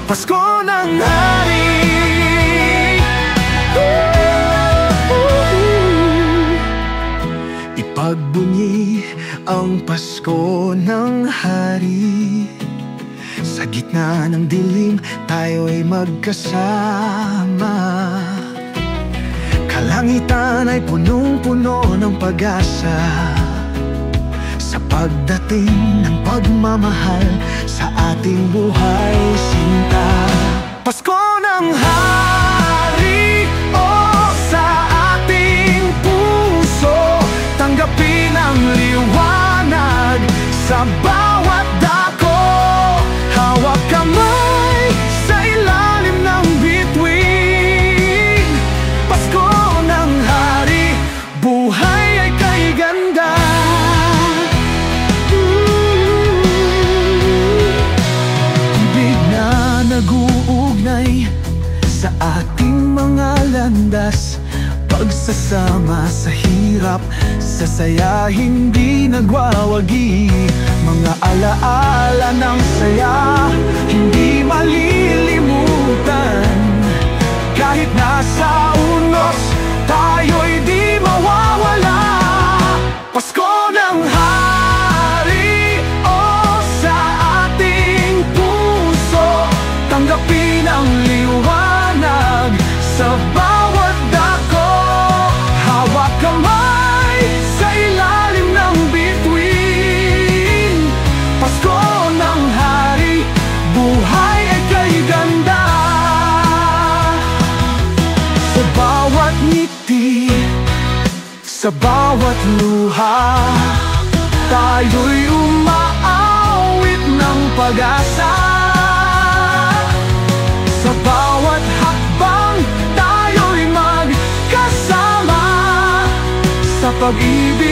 Pasko ng hari. Ipagbunyi ang Pasko ng hari. Sa gitna ng dilim, tayo'y magkasama. Kalangitan ay punong-puno ng pag-asa sa pagdating ng pagmamahal sa ating buhay sinta. Pasko ng hari, sa ating puso, tanggapin ang liwanag sa bawat dako. Hawak kamay sa ilalim ng bituin. Pasko ng hari, buhay ay kay ganda. Ibig na nag-uugnay sa ating mga landas. Pagsasama sa hirap, sa saya hindi nagwawagi. Mga alaala ng saya, hindi malilimutan. Kahit nasa unos, tayo'y di mawawala. Pasko ng hari, sa ating puso, tanggapin ang liwanag sa bawat dako. Hawak kamay sa ilalim ng bituin. Pasko ng hari, buhay ay kay ganda. Sa bawat ngiti, sa bawat luha, tayo'y umaawit ng pag-asa. Sa bawat hakbang, tayo'y magkasama sa pag-ibig.